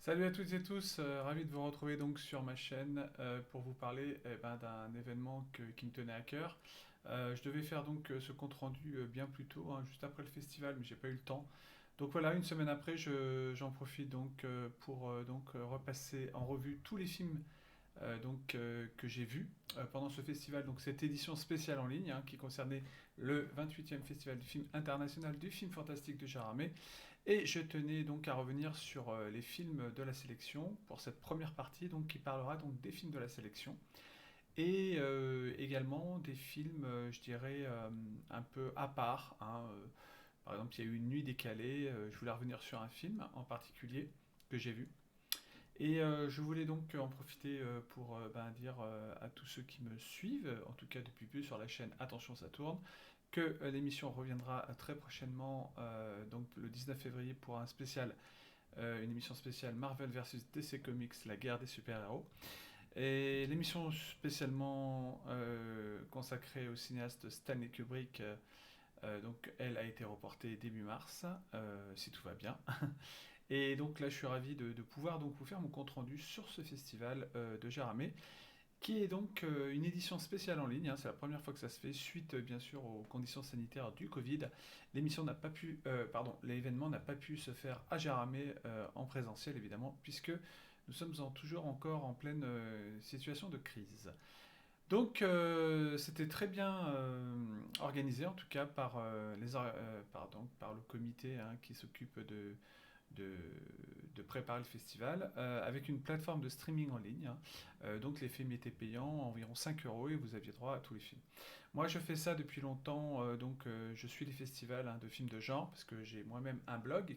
Salut à toutes et tous, ravi de vous retrouver donc sur ma chaîne pour vous parler d'un événement qui me tenait à cœur. Je devais faire donc ce compte rendu bien plus tôt, hein, juste après le festival, mais j'ai pas eu le temps. Donc voilà, une semaine après, j'en profite donc pour repasser en revue tous les films que j'ai vus pendant ce festival. Donc cette édition spéciale en ligne, hein, qui concernait le 28e festival du film international du film fantastique de Gérard May. Et je tenais donc à revenir sur les films de la sélection pour cette première partie donc, qui parlera donc des films de la sélection et également des films, je dirais, un peu à part, hein. Par exemple, il y a eu Une nuit décalée, je voulais revenir sur un film en particulier que j'ai vu. Et je voulais donc en profiter pour dire à tous ceux qui me suivent, en tout cas depuis peu sur la chaîne Attention ça tourne, que l'émission reviendra très prochainement, donc le 19 février pour une émission spéciale Marvel vs DC Comics, la guerre des super-héros. Et l'émission spécialement consacrée au cinéaste Stanley Kubrick, donc elle a été reportée début mars, si tout va bien. Et donc là, je suis ravi de pouvoir donc vous faire mon compte rendu sur ce festival de Géramé, qui est donc une édition spéciale en ligne, hein. C'est la première fois que ça se fait, suite bien sûr aux conditions sanitaires du Covid. L'événement n'a pas pu se faire à Géramé en présentiel évidemment, puisque nous sommes toujours encore en pleine situation de crise. Donc c'était très bien organisé en tout cas par le comité, hein, qui s'occupe de, de préparer le festival avec une plateforme de streaming en ligne, hein. Donc les films étaient payants, environ 5 euros, et vous aviez droit à tous les films. Moi je fais ça depuis longtemps, je suis les festivals, hein, de films de genre parce que j'ai moi-même un blog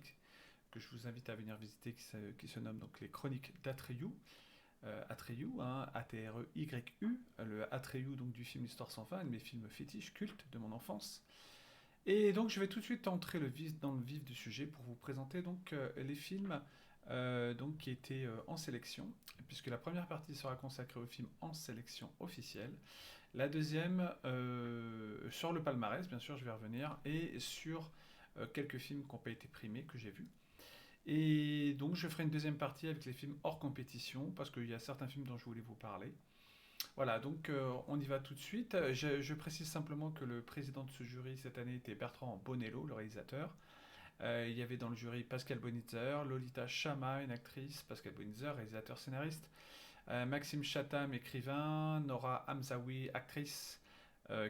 que je vous invite à venir visiter qui se nomme donc les Chroniques d'Atreyu. Atreyu, hein, A-T-R-E-Y-U, le Atreyu donc du film L'Histoire sans fin, un de mes films fétiches, cultes de mon enfance. Et donc je vais tout de suite entrer dans le vif du sujet pour vous présenter donc les films donc, qui étaient en sélection, puisque la première partie sera consacrée aux films en sélection officielle. La deuxième sur le palmarès, bien sûr, je vais revenir, et sur quelques films qui n'ont pas été primés, que j'ai vus. Et donc je ferai une deuxième partie avec les films hors compétition, parce qu'il y a certains films dont je voulais vous parler. Voilà, donc on y va tout de suite. Je précise simplement que le président de ce jury cette année était Bertrand Bonello, le réalisateur. Il y avait dans le jury Pascal Bonitzer, Lolita Chama, une actrice, Pascal Bonitzer, réalisateur scénariste, Maxime Chatham, écrivain, Nora Hamzaoui, actrice,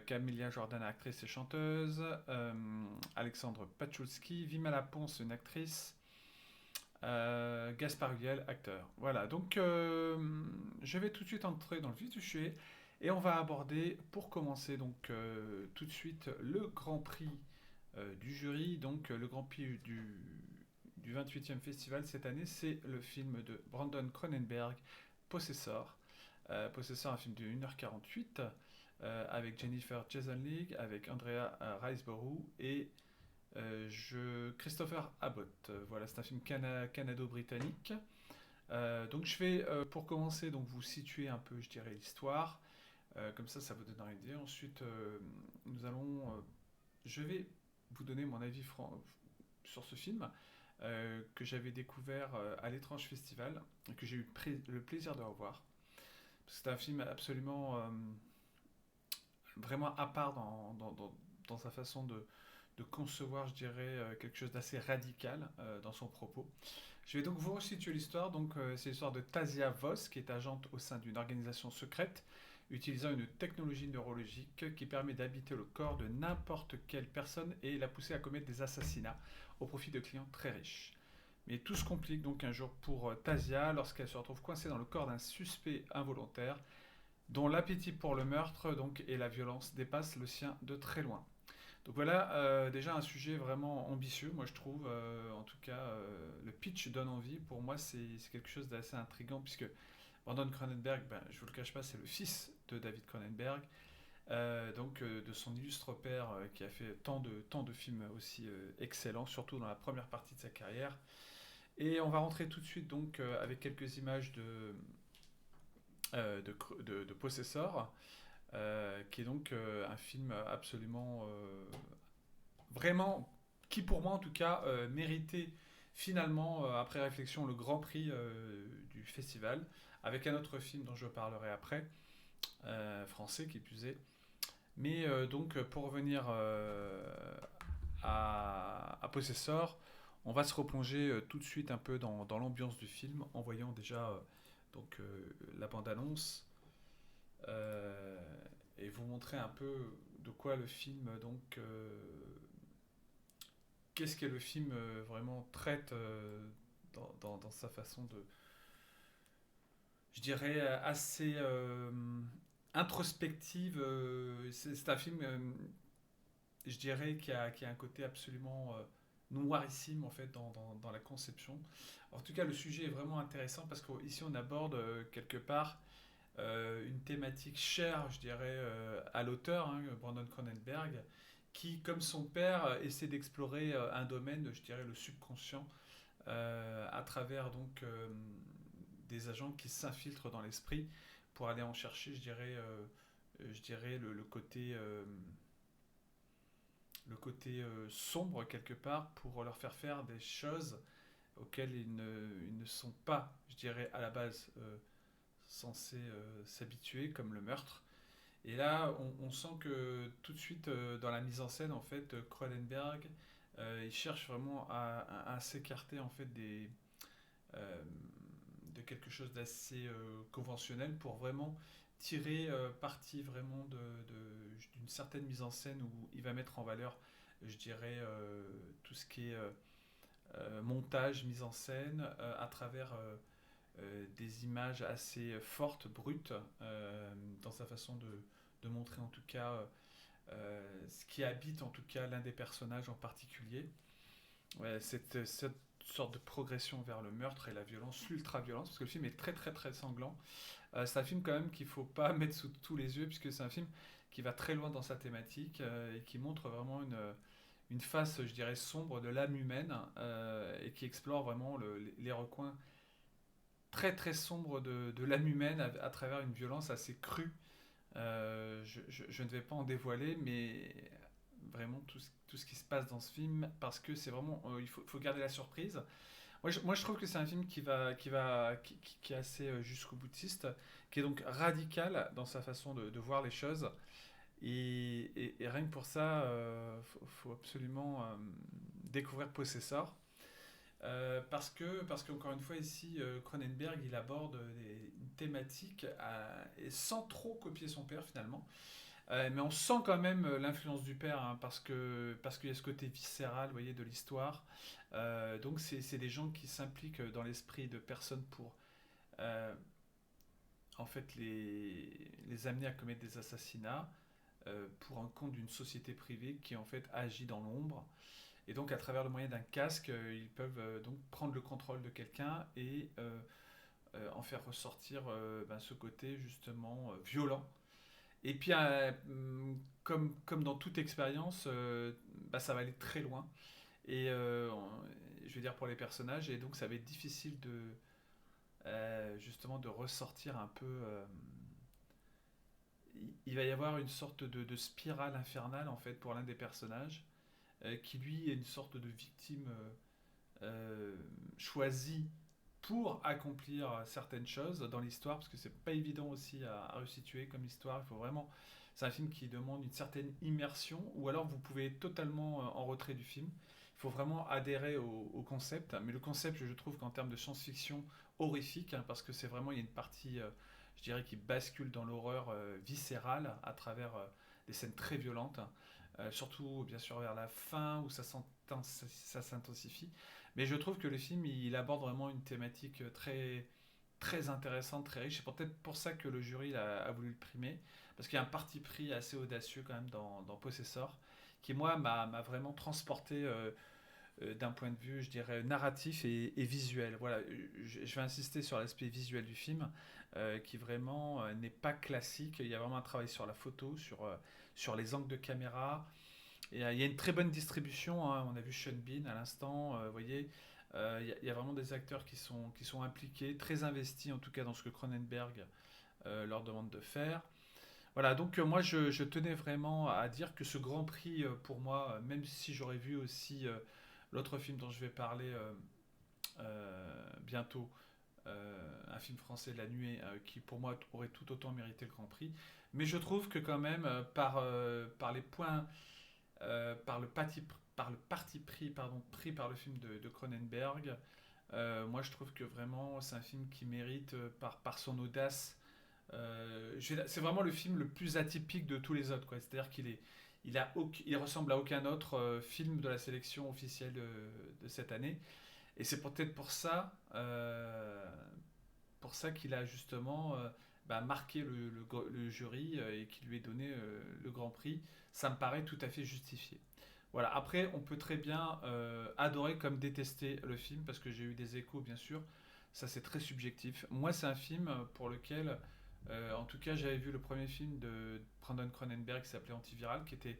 Camélia Jordana, actrice et chanteuse, Alexandre Pachulski, Vimala Ponce, une actrice, Gaspard Huliel, acteur. Voilà, donc je vais tout de suite entrer dans le vif du sujet et on va aborder, pour commencer, donc tout de suite, le Grand Prix du jury. Donc le Grand Prix du 28e festival cette année, c'est le film de Brandon Cronenberg, Possessor. Possessor, un film de 1h48 avec Jennifer Jason Leigh, avec Andrea Riseborough et Christopher Abbott. Voilà, c'est un film canado-britannique. Donc je vais, pour commencer, donc vous situer un peu, je dirais, l'histoire. Comme ça vous donnera une idée. Ensuite, je vais vous donner mon avis sur ce film que j'avais découvert à l'étrange festival et que j'ai eu le plaisir de revoir. C'est un film absolument vraiment à part dans sa façon de concevoir, je dirais, quelque chose d'assez radical dans son propos. Je vais donc vous resituer l'histoire. Donc, c'est l'histoire de Tasia Voss, qui est agente au sein d'une organisation secrète, utilisant une technologie neurologique qui permet d'habiter le corps de n'importe quelle personne et la pousser à commettre des assassinats au profit de clients très riches. Mais tout se complique donc un jour pour Tasia lorsqu'elle se retrouve coincée dans le corps d'un suspect involontaire dont l'appétit pour le meurtre donc, et la violence dépassent le sien de très loin. Donc voilà, déjà un sujet vraiment ambitieux, moi je trouve. En tout cas, le pitch donne envie. Pour moi, c'est quelque chose d'assez intriguant, puisque Brandon Cronenberg, ben, je ne vous le cache pas, c'est le fils de David Cronenberg, de son illustre père qui a fait tant de films aussi excellents, surtout dans la première partie de sa carrière. Et on va rentrer tout de suite donc avec quelques images de Possessor, qui est donc un film absolument vraiment, qui pour moi en tout cas méritait finalement, après réflexion, le grand prix du festival, avec un autre film dont je parlerai après, français qui plus est. Mais donc, pour revenir à Possessor, on va se replonger tout de suite un peu dans l'ambiance du film en voyant déjà la bande-annonce euh, et vous montrer un peu de quoi le film qu'est-ce que le film vraiment traite dans sa façon de, je dirais, assez introspective. C'est un film, je dirais, qui a un côté absolument noirissime en fait dans la conception. En tout cas, le sujet est vraiment intéressant parce qu'ici on aborde quelque part une thématique chère, je dirais, à l'auteur, hein, Brandon Cronenberg, qui, comme son père, essaie d'explorer un domaine, je dirais, le subconscient, à travers des agents qui s'infiltrent dans l'esprit pour aller en chercher, je dirais le côté sombre quelque part pour leur faire faire des choses auxquelles ils ne sont pas, je dirais, à la base censés s'habituer, comme le meurtre. Et là, on sent que tout de suite, dans la mise en scène, en fait, Cronenberg, il cherche vraiment à s'écarter en fait euh, de quelque chose d'assez conventionnel pour vraiment tirer parti vraiment d'une certaine mise en scène où il va mettre en valeur, je dirais, tout ce qui est montage, mise en scène, à travers des images assez fortes, brutes, dans sa façon de montrer en tout cas ce qui habite en tout cas l'un des personnages en particulier. Ouais, cette sorte de progression vers le meurtre et la violence, l'ultra-violence, parce que le film est très très très sanglant. C'est un film quand même qu'il ne faut pas mettre sous tous les yeux, puisque c'est un film qui va très loin dans sa thématique et qui montre vraiment une face, je dirais, sombre de l'âme humaine et qui explore vraiment les recoins très très sombres de l'âme humaine à travers une violence assez crue. Je ne vais pas en dévoiler, mais vraiment tout ce qui se passe dans ce film, parce que c'est vraiment, il faut garder la surprise. Moi, je trouve que c'est un film qui est assez jusqu'au boutiste, qui est donc radical dans sa façon de voir les choses. Et rien que pour ça, faut absolument découvrir Possessor. Parce qu'encore une fois, ici, Cronenberg, il aborde une thématique et sans trop copier son père finalement. Mais on sent quand même l'influence du père, hein, parce qu'il y a ce côté viscéral, vous voyez, de l'histoire. Donc c'est des gens qui s'impliquent dans l'esprit de personnes pour euh, en fait les amener à commettre des assassinats pour un compte d'une société privée qui en fait agit dans l'ombre. Et donc à travers le moyen d'un casque, ils peuvent donc prendre le contrôle de quelqu'un et en faire ressortir ce côté justement violent. Et puis, comme dans toute expérience, ça va aller très loin. Et je veux dire pour les personnages, et donc ça va être difficile justement de ressortir un peu. Il va y avoir une sorte de spirale infernale en fait pour l'un des personnages, qui lui est une sorte de victime choisie pour accomplir certaines choses dans l'histoire, parce que c'est pas évident aussi à resituer comme histoire. Il faut vraiment, c'est un film qui demande une certaine immersion, ou alors vous pouvez être totalement en retrait du film. Il faut vraiment adhérer au concept, mais le concept, je trouve qu'en termes de science-fiction horrifique, hein, parce que c'est vraiment, il y a une partie, je dirais, qui bascule dans l'horreur viscérale à travers des scènes très violentes, surtout bien sûr vers la fin où ça s'intensifie. Mais je trouve que le film, il aborde vraiment une thématique très, très intéressante, très riche. C'est peut-être pour ça que le jury a voulu le primer. Parce qu'il y a un parti pris assez audacieux quand même dans Possessor, qui moi m'a vraiment transporté d'un point de vue, je dirais, narratif et visuel. Voilà, je vais insister sur l'aspect visuel du film, qui vraiment n'est pas classique. Il y a vraiment un travail sur la photo, sur les angles de caméra, et il y a une très bonne distribution, hein. On a vu Sean Bean à l'instant, vous voyez. Il y a vraiment des acteurs qui sont impliqués, très investis en tout cas dans ce que Cronenberg leur demande de faire. Voilà, donc moi je tenais vraiment à dire que ce Grand Prix, pour moi, même si j'aurais vu aussi l'autre film dont je vais parler, bientôt un film français, La Nuée, qui pour moi aurait tout autant mérité le Grand Prix. Mais je trouve que quand même, par les points, par le parti pris, pardon, pris par le film de Cronenberg, moi je trouve que vraiment c'est un film qui mérite, par son audace, c'est vraiment le film le plus atypique de tous les autres, quoi. C'est-à-dire il ressemble à aucun autre film de la sélection officielle de cette année. Et c'est peut-être pour ça qu'il a justement marqué le jury et qui lui ait donné le Grand Prix. Ça me paraît tout à fait justifié. Voilà. Après, on peut très bien adorer comme détester le film parce que j'ai eu des échos, bien sûr. Ça, c'est très subjectif. Moi, c'est un film pour lequel, en tout cas, j'avais vu le premier film de Brandon Cronenberg qui s'appelait Antiviral, qui était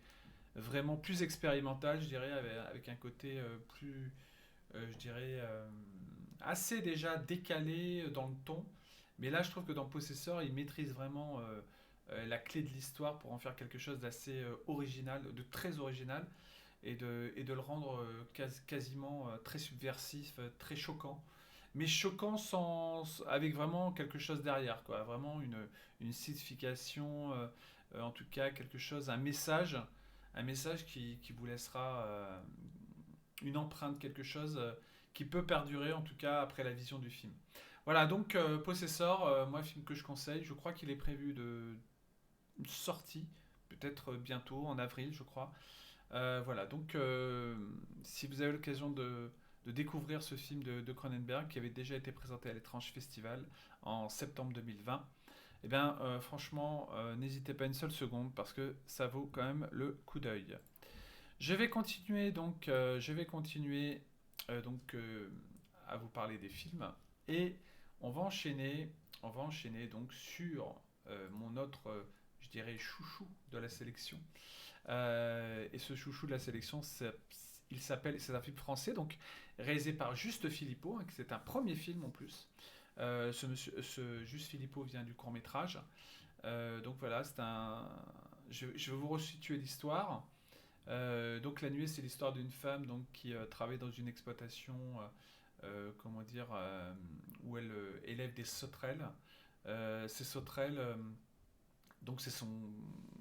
vraiment plus expérimental, je dirais, avec un côté plus, je dirais, assez déjà décalé dans le ton. Mais là, je trouve que dans Possessor, il maîtrise vraiment la clé de l'histoire pour en faire quelque chose d'assez original, de très original, et de le rendre quasiment très subversif, très choquant. Mais choquant avec vraiment quelque chose derrière, quoi. Vraiment une signification, en tout cas quelque chose, un message qui vous laissera une empreinte, quelque chose qui peut perdurer en tout cas après la vision du film. Voilà, donc Possessor, moi, film que je conseille, je crois qu'il est prévu de une sortie, peut-être bientôt, en avril, je crois. Voilà, donc si vous avez l'occasion de découvrir ce film de Cronenberg qui avait déjà été présenté à l'Étrange Festival en septembre 2020, eh bien, franchement, n'hésitez pas une seule seconde parce que ça vaut quand même le coup d'œil. Je vais continuer à vous parler des films et on va enchaîner, donc sur mon autre, je dirais, chouchou de la sélection. Et ce chouchou de la sélection, c'est un film français, donc réalisé par Juste Philippot, hein, c'est un premier film en plus. Ce Juste Philippot vient du court métrage. Donc voilà, je vais vous resituer l'histoire. Donc La Nuée, c'est l'histoire d'une femme donc, qui travaille dans une exploitation, comment dire, où elle élève des sauterelles. Ces sauterelles, donc c'est son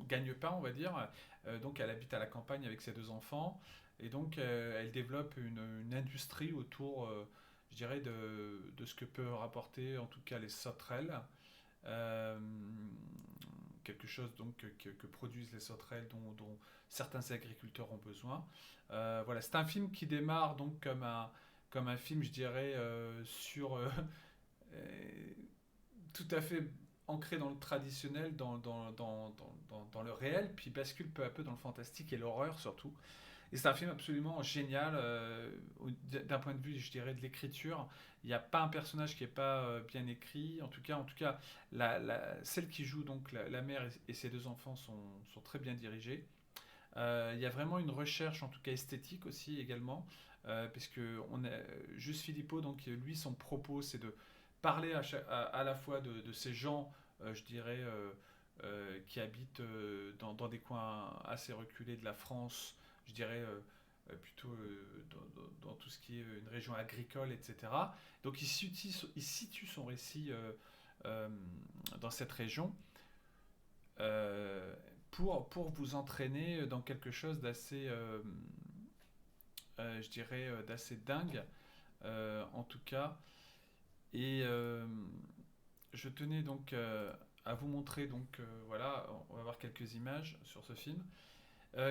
gagne-pain, on va dire. Donc elle habite à la campagne avec ses deux enfants. Et donc elle développe une industrie autour, je dirais, de ce que peut rapporter en tout cas les sauterelles. Euh, Quelque chose donc que produisent les sauterelles dont certains agriculteurs ont besoin. Voilà, c'est un film qui démarre donc comme un film, je dirais, euh, tout à fait ancré dans le traditionnel, dans le réel, puis bascule peu à peu dans le fantastique et l'horreur surtout. Et c'est un film absolument génial d'un point de vue, je dirais, de l'écriture. Il n'y a pas un personnage qui n'est pas bien écrit. En tout cas, celle qui joue donc la mère et ses deux enfants sont très bien dirigés. Il y a vraiment une recherche, en tout cas esthétique aussi également, puisque Juste Philippot, donc lui, son propos, c'est de parler à la fois de ces gens, je dirais, qui habitent dans des coins assez reculés de la France, je dirais plutôt dans tout ce qui est une région agricole, etc. Donc il situe son récit dans cette région euh, pour vous entraîner dans quelque chose d'assez, je dirais, d'assez dingue, en tout cas. Et je tenais donc à vous montrer, donc voilà, on va voir quelques images sur ce film,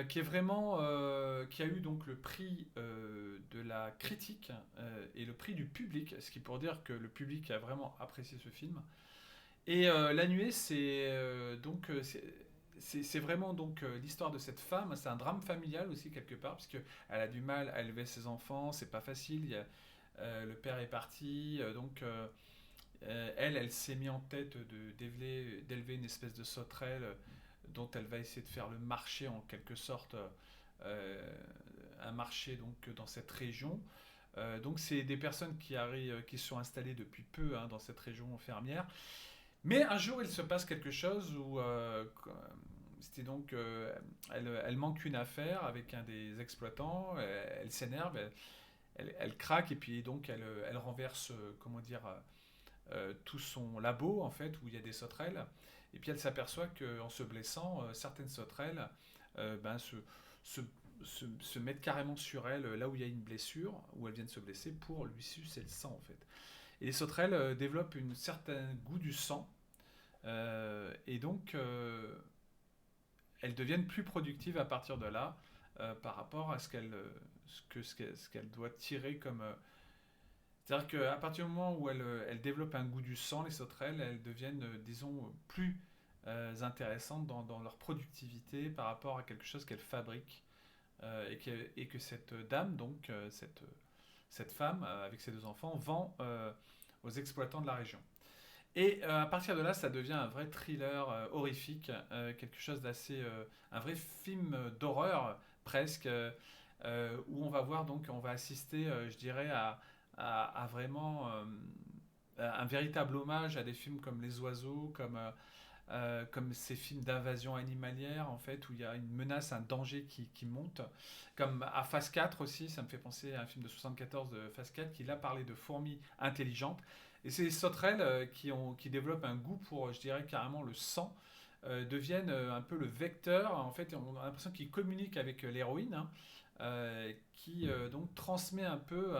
qui a eu donc le prix de la critique et le prix du public, ce qui pour dire que le public a vraiment apprécié ce film. Et La Nuée, c'est vraiment donc l'histoire de cette femme. C'est un drame familial aussi quelque part, parce que elle a du mal à élever ses enfants, c'est pas facile. Le père est parti, donc elle s'est mis en tête d'élever une espèce de sauterelle dont elle va essayer de faire le marché en quelque sorte, euh, un marché donc dans cette région. Donc c'est des personnes qui se sont installées depuis peu hein, dans cette région fermière. Mais un jour, il se passe quelque chose où c'était donc elle manque une affaire avec un des exploitants. Elle s'énerve, elle craque et puis donc elle renverse, comment dire, tout son labo en fait où il y a des sauterelles. Et puis elle s'aperçoit qu'en se blessant, certaines sauterelles ben, se, se mettent carrément sur elle là où il y a une blessure, où elles viennent se blesser pour lui sucer le sang en fait. Et les sauterelles développent un certain goût du sang et donc elles deviennent plus productives à partir de là par rapport à ce qu'elle doit tirer comme. C'est-à-dire qu'à partir du moment où elles développent un goût du sang, les sauterelles, elles deviennent, disons, plus intéressantes dans leur productivité par rapport à quelque chose qu'elles fabriquent et que cette dame, donc cette femme avec ses deux enfants, vend aux exploitants de la région. Et à partir de là, ça devient un vrai thriller horrifique, quelque chose d'assez, un vrai film d'horreur presque, où on va voir donc, on va assister, je dirais, à vraiment un véritable hommage à des films comme Les Oiseaux, comme ces films d'invasion animalière, en fait, où il y a une menace, un danger qui monte. Comme à Phase 4 aussi, ça me fait penser à un film de 74 de Phase 4 qui là parlait de fourmis intelligentes. Et ces sauterelles qui développent un goût pour, je dirais carrément, le sang, deviennent un peu le vecteur. En fait, on a l'impression qu'ils communiquent avec l'héroïne, hein, qui donc transmet un peu.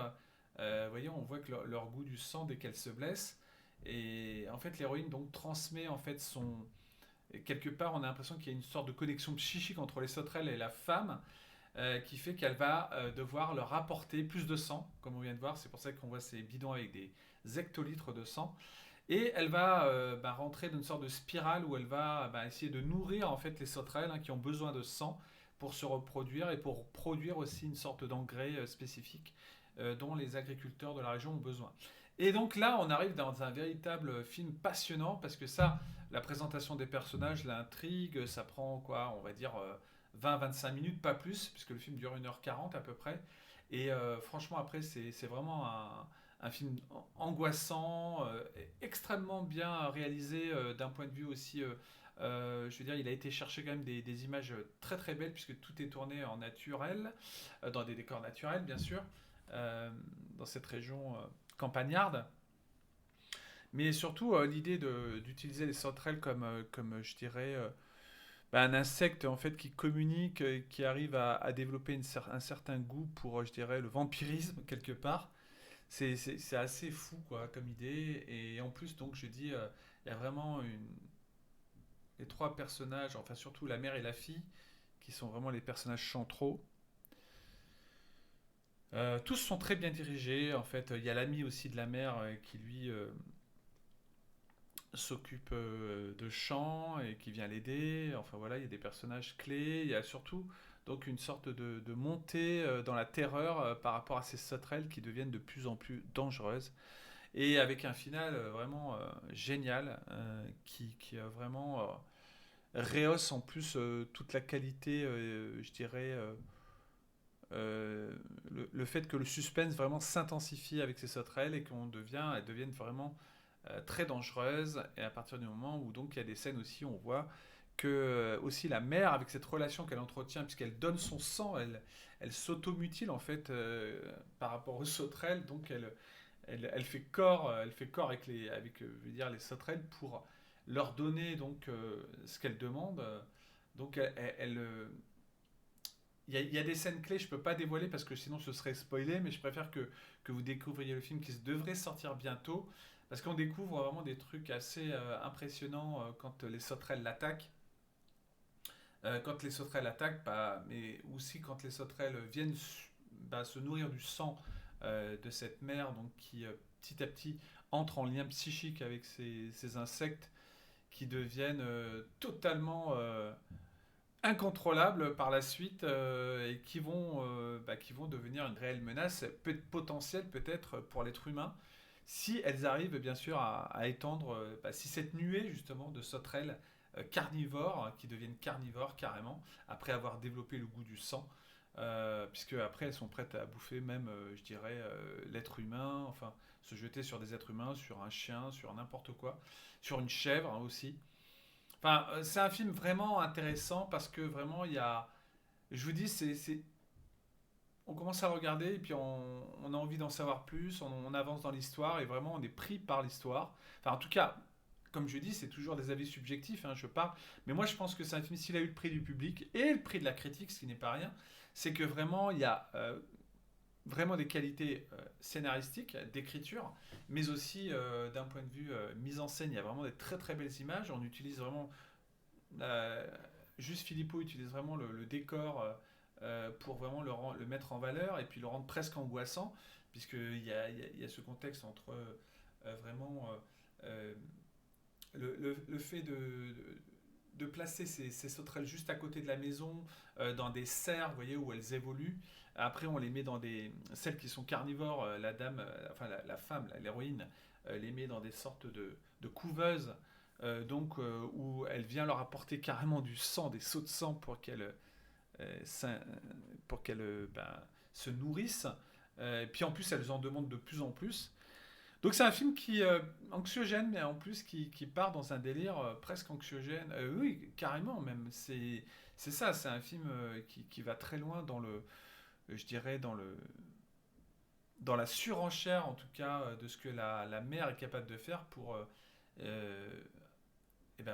Vous voyez, on voit que leur goût du sang dès qu'elle se blesse. Et en fait, l'héroïne donc transmet en fait son. Et quelque part, on a l'impression qu'il y a une sorte de connexion psychique entre les sauterelles et la femme, qui fait qu'elle va devoir leur apporter plus de sang, comme on vient de voir. C'est pour ça qu'on voit ces bidons avec des hectolitres de sang. Et elle va rentrer dans une sorte de spirale où elle va essayer de nourrir en fait les sauterelles hein, qui ont besoin de sang pour se reproduire et pour produire aussi une sorte d'engrais spécifique dont les agriculteurs de la région ont besoin. Et donc là, on arrive dans un véritable film passionnant parce que ça, la présentation des personnages, l'intrigue, ça prend quoi, on va dire 20-25 minutes, pas plus, puisque le film dure 1h40 à peu près. Et franchement, après, c'est vraiment un film angoissant, extrêmement bien réalisé d'un point de vue aussi. Je veux dire, il a été chercher quand même des images très très belles puisque tout est tourné en naturel, dans des décors naturels bien sûr, euh, dans cette région campagnarde. Mais surtout, l'idée d'utiliser les sauterelles comme je dirais, un insecte en fait qui communique, qui arrive à développer un certain goût pour, je dirais, le vampirisme quelque part. C'est assez fou quoi comme idée. Et en plus, donc je dis, il y a vraiment les trois personnages, enfin surtout la mère et la fille, qui sont vraiment les personnages centraux. Tous sont très bien dirigés. En fait, il y a l'ami aussi de la mère qui lui s'occupe de chant et qui vient l'aider. Enfin voilà, il y a des personnages clés. Il y a surtout donc une sorte de montée dans la terreur par rapport à ces sauterelles qui deviennent de plus en plus dangereuses. Et avec un final vraiment génial qui vraiment rehausse en plus toute la qualité, je dirais, le fait que le suspense vraiment s'intensifie avec ces sauterelles et elles deviennent vraiment très dangereuses. Et à partir du moment où donc il y a des scènes aussi, on voit que aussi la mère, avec cette relation qu'elle entretient, puisqu'elle donne son sang, elle s'automutile en fait par rapport aux sauterelles, donc elle fait corps avec je veux dire, les sauterelles pour leur donner donc ce qu'elles demandent. Donc il y a des scènes clés, je peux pas dévoiler parce que sinon ce serait spoilé, mais je préfère que vous découvriez le film qui devrait sortir bientôt, parce qu'on découvre vraiment des trucs assez impressionnants quand les sauterelles l'attaquent. Quand les sauterelles attaquent, mais aussi quand les sauterelles viennent se nourrir du sang de cette mère, donc qui petit à petit entre en lien psychique avec ces insectes qui deviennent totalement incontrôlables par la suite et qui vont devenir une réelle menace potentielle peut-être pour l'être humain si elles arrivent bien sûr à étendre, si cette nuée justement de sauterelles carnivores qui deviennent carnivores carrément après avoir développé le goût du sang, puisque après elles sont prêtes à bouffer même, je dirais, l'être humain, enfin se jeter sur des êtres humains, sur un chien, sur n'importe quoi, sur une chèvre hein, aussi. Enfin, c'est un film vraiment intéressant parce que vraiment il y a, je vous dis, on commence à le regarder et puis on a envie d'en savoir plus, on avance dans l'histoire et vraiment on est pris par l'histoire. Enfin, en tout cas, comme je dis, c'est toujours des avis subjectifs, hein, je parle. Mais moi, je pense que c'est un film, s'il a eu le prix du public et le prix de la critique, ce qui n'est pas rien, c'est que vraiment, il y a vraiment des qualités scénaristiques, d'écriture, mais aussi d'un point de vue mise en scène, il y a vraiment des très très belles images. On utilise vraiment euh, juste Philippot utilise vraiment le décor pour vraiment le mettre en valeur et puis le rendre presque angoissant, puisqu'il y a, il y a ce contexte entre vraiment euh, le fait de placer ces sauterelles juste à côté de la maison, dans des serres, vous voyez, où elles évoluent. Après, on les met dans des... Celles qui sont carnivores, la dame, enfin la femme, l'héroïne, les met dans des sortes de couveuses, où elle vient leur apporter carrément du sang, des seaux de sang euh, ça- pour qu'elles se nourrissent. Et puis en plus, elles en demandent de plus en plus. Donc c'est un film qui anxiogène, mais en plus qui part dans un délire presque anxiogène. Oui, carrément même. C'est ça. C'est un film qui va très loin dans le, je dirais dans la surenchère en tout cas de ce que la mère est capable de faire euh,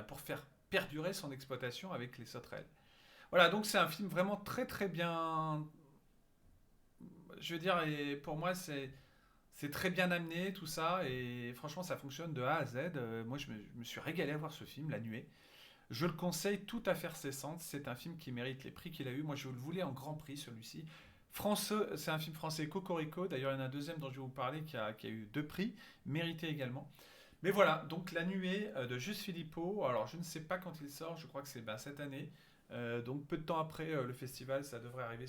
pour faire perdurer son exploitation avec les sauterelles. Voilà, donc c'est un film vraiment très très bien. Je veux dire, et pour moi c'est très bien amené tout ça et franchement ça fonctionne de A à Z. Moi je me suis régalé à voir ce film, La Nuée. Je le conseille tout à fait cessante. C'est un film qui mérite les prix qu'il a eu. Moi je le voulais en grand prix celui-ci. Français, c'est un film français Cocorico. D'ailleurs il y en a un deuxième dont je vais vous parler qui a eu deux prix, mérité également. Mais voilà, donc La Nuée de Juste Philippot. Alors je ne sais pas quand il sort, je crois que c'est cette année. Donc peu de temps après le festival, ça devrait arriver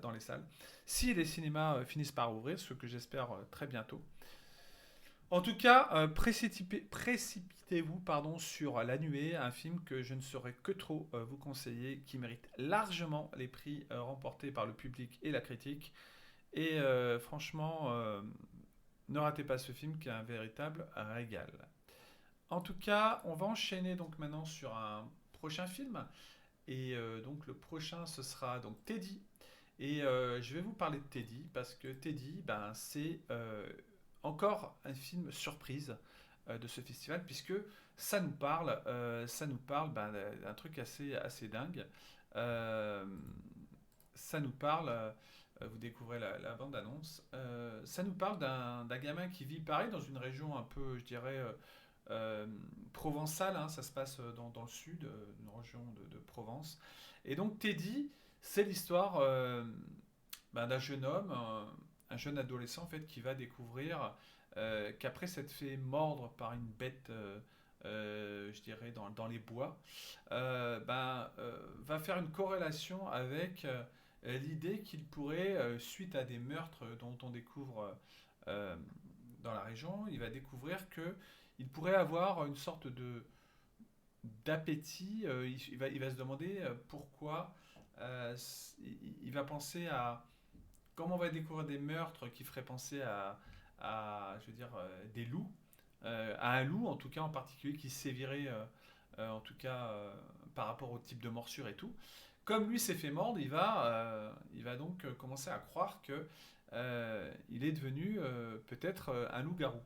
dans les salles. Si les cinémas finissent par ouvrir, ce que j'espère très bientôt. En tout cas, précipitez-vous sur La Nuée, un film que je ne saurais que trop vous conseiller, qui mérite largement les prix remportés par le public et la critique. Et franchement, ne ratez pas ce film qui est un véritable régal. En tout cas, on va enchaîner donc maintenant sur un prochain film. Et donc le prochain, ce sera donc Teddy. Et je vais vous parler de Teddy parce que Teddy, c'est encore un film surprise de ce festival puisque ça nous parle d'un truc assez dingue. Euh, Ça nous parle, vous découvrez la bande-annonce, ça nous parle d'un gamin qui vit pareil dans une région un peu, je dirais, euh, provençale, hein, ça se passe dans le sud, une région de Provence. Et donc Teddy, c'est l'histoire d'un jeune homme, un jeune adolescent en fait, qui va découvrir qu'après s'être fait mordre par une bête, je dirais, dans les bois, va faire une corrélation avec l'idée qu'il pourrait, suite à des meurtres dont on découvre euh, dans la région, il va découvrir que il pourrait avoir une sorte de d'appétit. Il va se demander pourquoi. Il va penser à comment on va découvrir des meurtres qui feraient penser je veux dire, des loups, à un loup en tout cas en particulier qui sévirait en tout cas par rapport au type de morsure et tout. Comme lui s'est fait mordre, il va donc commencer à croire que il est devenu peut-être un loup-garou.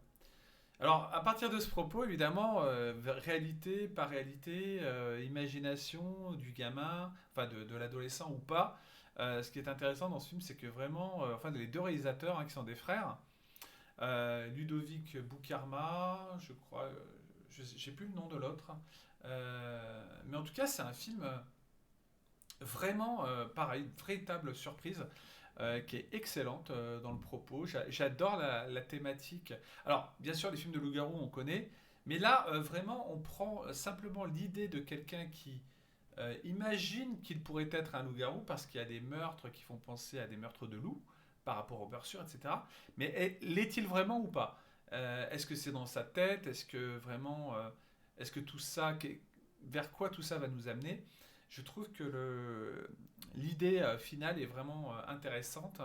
Alors, à partir de ce propos, évidemment, réalité, pas réalité, imagination du gamin, enfin de l'adolescent ou pas, ce qui est intéressant dans ce film, c'est que vraiment, enfin, les deux réalisateurs, hein, qui sont des frères, Ludovic Boukharma, je crois, je j'ai plus le nom de l'autre, mais en tout cas, c'est un film vraiment, pareil, véritable surprise qui est excellente dans le propos. J'adore la thématique. Alors, bien sûr, les films de loup-garou, on connaît, mais là, vraiment, on prend simplement l'idée de quelqu'un qui imagine qu'il pourrait être un loup-garou parce qu'il y a des meurtres qui font penser à des meurtres de loups par rapport aux morsures, etc. Mais l'est-il vraiment ou pas? Est-ce que c'est dans sa tête? Est-ce que vraiment, est-ce que tout ça, vers quoi tout ça va nous amener? Je trouve que l'idée finale est vraiment intéressante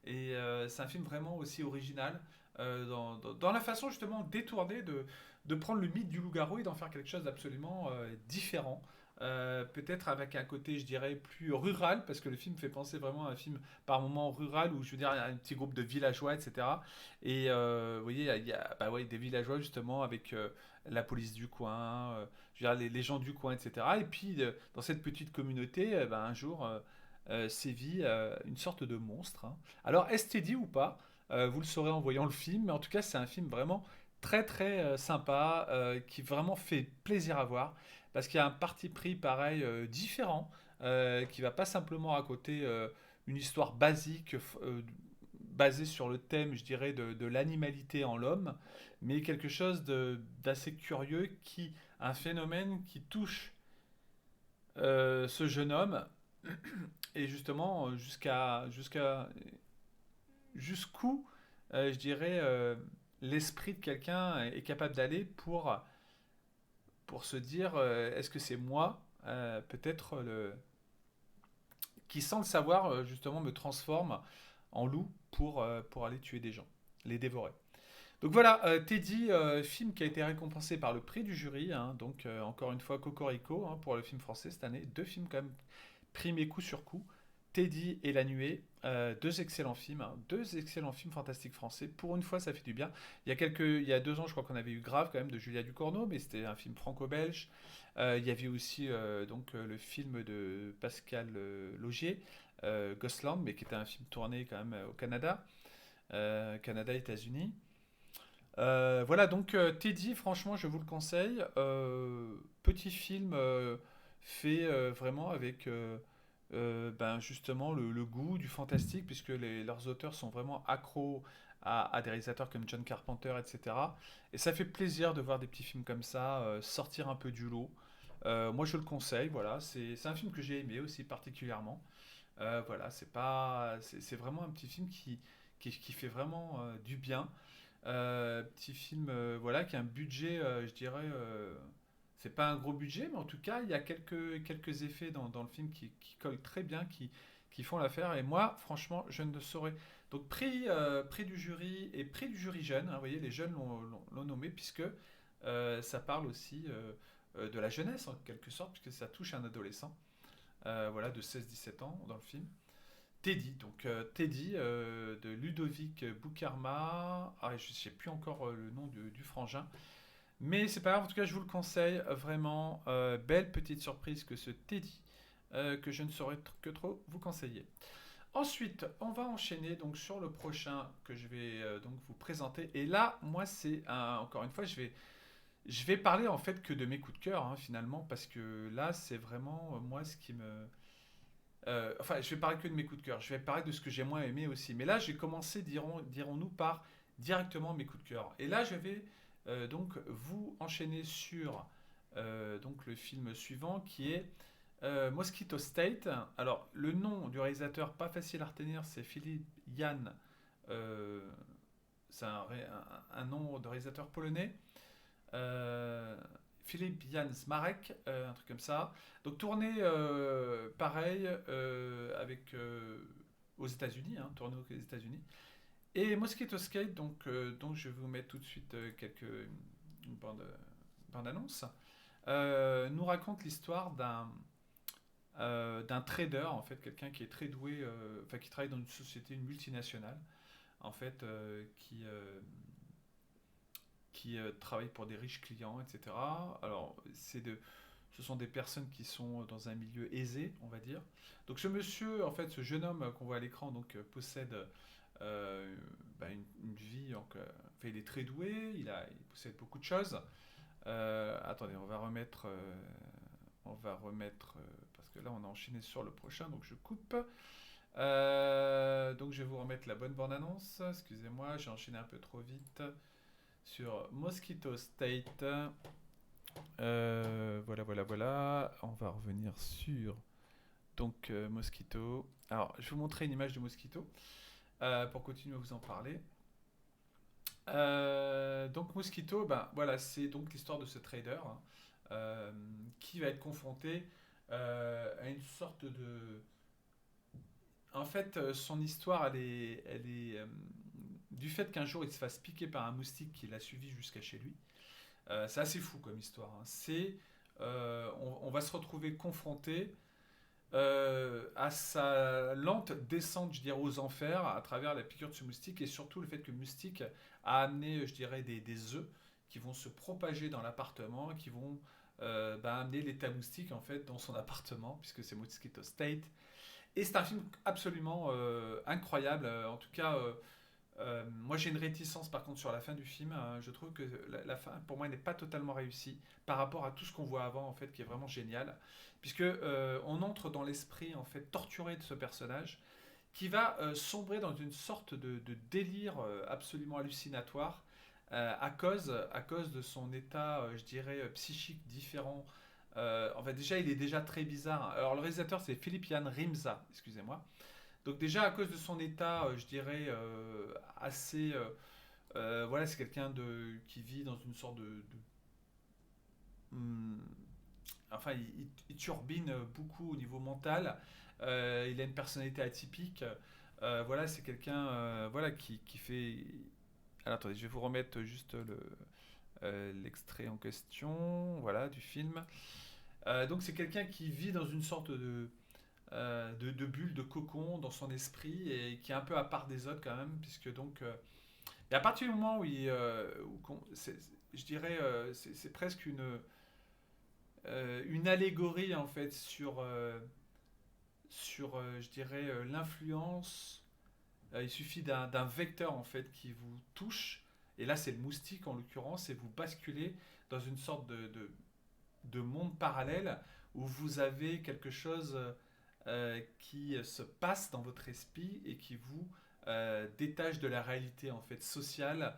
et c'est un film vraiment aussi original dans la façon justement détournée de prendre le mythe du loup-garou et d'en faire quelque chose d'absolument différent. peut-être avec un côté, je dirais, plus rural, parce que le film fait penser vraiment à un film par moments rural, où je veux dire, il y a un petit groupe de villageois, etc. Et vous voyez, bah ouais, des villageois justement avec la police du coin, je veux dire, les gens du coin, etc. Et puis, dans cette petite communauté, bah, un jour, sévit une sorte de monstre, hein. Alors, est-ce dit ou pas? Vous le saurez en voyant le film, mais en tout cas, c'est un film vraiment très très sympa, qui vraiment fait plaisir à voir, parce qu'il y a un parti pris pareil différent, qui va pas simplement raconter une histoire basique, basée sur le thème, je dirais, de l'animalité en l'homme, mais quelque chose d'assez curieux, un phénomène qui touche ce jeune homme, et justement jusqu'où, je dirais, l'esprit de quelqu'un est capable d'aller pour se dire, est-ce que c'est moi, peut-être qui sans le savoir, justement me transforme en loup pour aller tuer des gens, les dévorer. Donc voilà, Teddy, film qui a été récompensé par le prix du jury, hein, donc encore une fois Cocorico, hein, pour le film français cette année, deux films quand même primés coup sur coup. Teddy et La Nuée, deux excellents films, hein, deux excellents films fantastiques français. Pour une fois, ça fait du bien. Il y a 2 ans, je crois qu'on avait eu Grave quand même de Julia Ducournau, mais c'était un film franco-belge. Il y avait aussi le film de Pascal Laugier, Ghostland, mais qui était un film tourné quand même au Canada, Canada, États-Unis. Voilà, donc Teddy, franchement, je vous le conseille. Petit film fait vraiment avec ben, justement le goût du fantastique, puisque leurs auteurs sont vraiment accros à des réalisateurs comme John Carpenter, etc. Et ça fait plaisir de voir des petits films comme ça sortir un peu du lot. Moi, je le conseille, voilà. C'est un film que j'ai aimé aussi particulièrement. Voilà, c'est vraiment un petit film qui fait vraiment du bien. Petit film, voilà, qui a un budget, je dirais, c'est pas un gros budget, mais en tout cas, il y a quelques effets dans le film qui collent très bien, qui font l'affaire. Et moi, franchement, je ne saurais. Donc, prix du jury et prix du jury jeune, hein, vous voyez, les jeunes l'ont nommé, puisque ça parle aussi de la jeunesse, en quelque sorte, puisque ça touche un adolescent, voilà, de 16-17 ans dans le film. Teddy, donc Teddy de Ludovic Boukarma. Ah, je ne sais plus encore le nom du frangin. Mais c'est pas grave, en tout cas, je vous le conseille vraiment. Belle petite surprise que ce Teddy, que je ne saurais que trop vous conseiller. Ensuite, on va enchaîner donc sur le prochain que je vais donc vous présenter. Et là, moi, encore une fois, je vais parler en fait que de mes coups de cœur, hein, finalement, parce que là, c'est vraiment moi ce qui me enfin, je vais parler que de mes coups de cœur. Je vais parler de ce que j'ai moins aimé aussi. Mais là, j'ai commencé, dirons-nous, par directement mes coups de cœur. Et là, je vais donc vous enchaîner sur donc le film suivant qui est Mosquito State. Alors, le nom du réalisateur, pas facile à retenir, c'est Philippe Jan. euh, c'est un nom de réalisateur polonais. Euh, Philippe Jan Smarek, un truc comme ça. Donc tourné pareil aux États-Unis, hein, tourné aux États-Unis. Et Mosquito Skate, donc je vais vous mettre tout de suite une bande annonce, nous raconte l'histoire d'un trader, en fait, quelqu'un qui est très doué, enfin qui travaille dans une société, une multinationale, en fait, qui travaillent pour des riches clients, etc. Alors, ce sont des personnes qui sont dans un milieu aisé, on va dire. Donc, ce monsieur, en fait, ce jeune homme qu'on voit à l'écran, possède euh, bah, une vie. Enfin, il est très doué, il possède beaucoup de choses. Attendez, on va remettre, parce que là, on a enchaîné sur le prochain, donc je coupe. Donc, je vais vous remettre la bonne bande-annonce. Excusez-moi, j'ai enchaîné un peu trop vite sur Mosquito State. Voilà, voilà, voilà. On va revenir sur Mosquito. Alors, je vais vous montrer une image de Mosquito pour continuer à vous en parler. Donc Mosquito, ben voilà, c'est donc l'histoire de ce trader, hein, qui va être confronté à une sorte de. En fait, son histoire, elle est du fait qu'un jour il se fasse piquer par un moustique qui l'a suivi jusqu'à chez lui. C'est assez fou comme histoire, hein. C'est on va se retrouver confronté à sa lente descente, je dirais, aux enfers à travers la piqûre de ce moustique et surtout le fait que le moustique a amené, je dirais, des œufs qui vont se propager dans l'appartement, qui vont amener l'état moustique en fait dans son appartement puisque c'est Mosquito State. Et c'est un film absolument incroyable. En tout cas, moi j'ai une réticence par contre sur la fin du film. Je trouve que la fin pour moi n'est pas totalement réussie par rapport à tout ce qu'on voit avant en fait qui est vraiment génial. Puisque on entre dans l'esprit en fait torturé de ce personnage qui va sombrer dans une sorte de délire absolument hallucinatoire à cause de son état, je dirais, psychique différent. En fait, déjà, il est déjà très bizarre. Alors, le réalisateur, c'est Philippe Jan Rimza, excusez-moi. Donc, déjà, à cause de son état, je dirais, assez. Voilà, c'est quelqu'un qui vit dans une sorte hum, enfin, il turbine beaucoup au niveau mental. Il a une personnalité atypique. Voilà, c'est quelqu'un voilà, qui fait. Alors, attendez, je vais vous remettre juste l'extrait en question, voilà, du film. Donc, c'est quelqu'un qui vit dans une sorte de bulle, de cocon dans son esprit et qui est un peu à part des autres quand même, puisque donc. Et à partir du moment où je dirais, c'est presque une allégorie en fait sur je dirais, l'influence. Il suffit d'un vecteur en fait qui vous touche, et là c'est le moustique en l'occurrence, et vous basculez dans une sorte de monde parallèle où vous avez quelque chose qui se passe dans votre esprit et qui vous détache de la réalité en fait sociale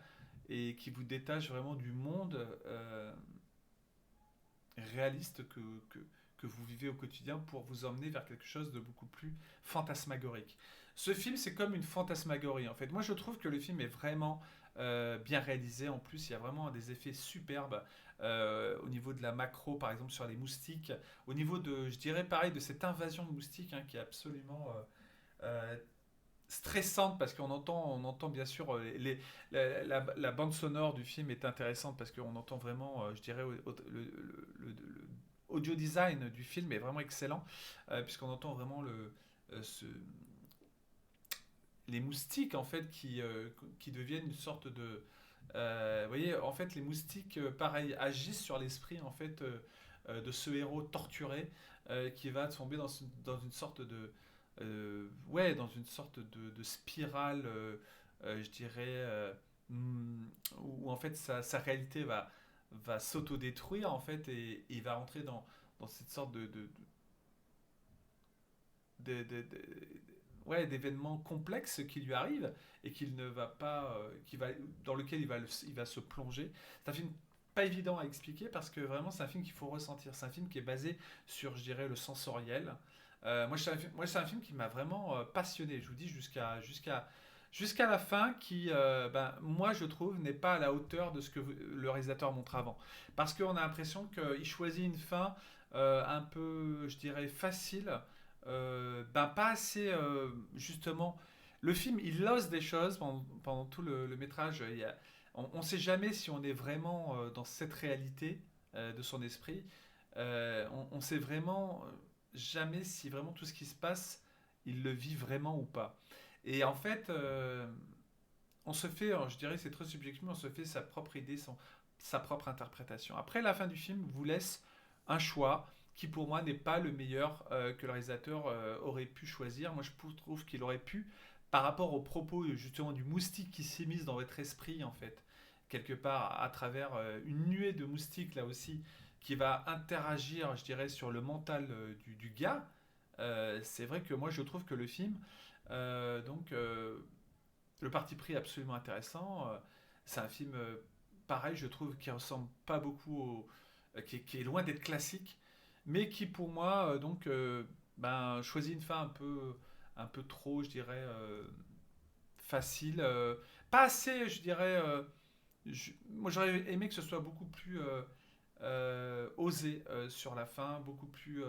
et qui vous détache vraiment du monde réaliste que vous vivez au quotidien pour vous emmener vers quelque chose de beaucoup plus fantasmagorique. Ce film, c'est comme une fantasmagorie en fait. Moi, je trouve que le film est vraiment bien réalisé. En plus, il y a vraiment des effets superbes au niveau de la macro, par exemple, sur les moustiques. Au niveau de, je dirais pareil, de cette invasion de moustiques qui est absolument stressante parce on entend bien sûr la bande sonore du film est intéressante parce qu'on entend vraiment, je dirais, le audio design du film est vraiment excellent puisqu'on entend vraiment les moustiques en fait qui deviennent une sorte de vous voyez en fait les moustiques pareil agissent sur l'esprit en fait de ce héros torturé qui va tomber dans une sorte de ouais dans une sorte de spirale je dirais où en fait sa réalité va s'autodétruire en fait et il va rentrer dans cette sorte de ouais, d'événements complexes qui lui arrivent et qu'il ne va pas, dans lequel il va se plonger. C'est un film pas évident à expliquer parce que vraiment c'est un film qu'il faut ressentir. C'est un film qui est basé sur, je dirais, le sensoriel. Moi, c'est un film qui m'a vraiment passionné. Je vous dis jusqu'à la fin, qui, moi, je trouve, n'est pas à la hauteur de ce que le réalisateur montre avant. Parce qu'on a l'impression qu'il choisit une fin un peu, je dirais, facile, pas assez, justement. Le film, il ose des choses pendant tout le métrage. On ne sait jamais si on est vraiment dans cette réalité de son esprit. On ne sait vraiment jamais si vraiment tout ce qui se passe, il le vit vraiment ou pas. Et en fait, on se fait, je dirais c'est très subjectif, mais on se fait sa propre idée, sa propre interprétation. Après, la fin du film vous laisse un choix qui pour moi n'est pas le meilleur que le réalisateur aurait pu choisir. Moi je trouve qu'il aurait pu, par rapport aux propos justement du moustique qui s'immisce dans votre esprit en fait, quelque part à travers une nuée de moustiques là aussi, qui va interagir, je dirais, sur le mental du gars. C'est vrai que moi je trouve que le film, donc le parti pris est absolument intéressant. C'est un film, pareil, je trouve, qui ressemble pas beaucoup qui est loin d'être classique, mais qui pour moi, choisit une fin un peu trop, je dirais, facile. Pas assez, je dirais. Moi, j'aurais aimé que ce soit beaucoup plus osé sur la fin, beaucoup plus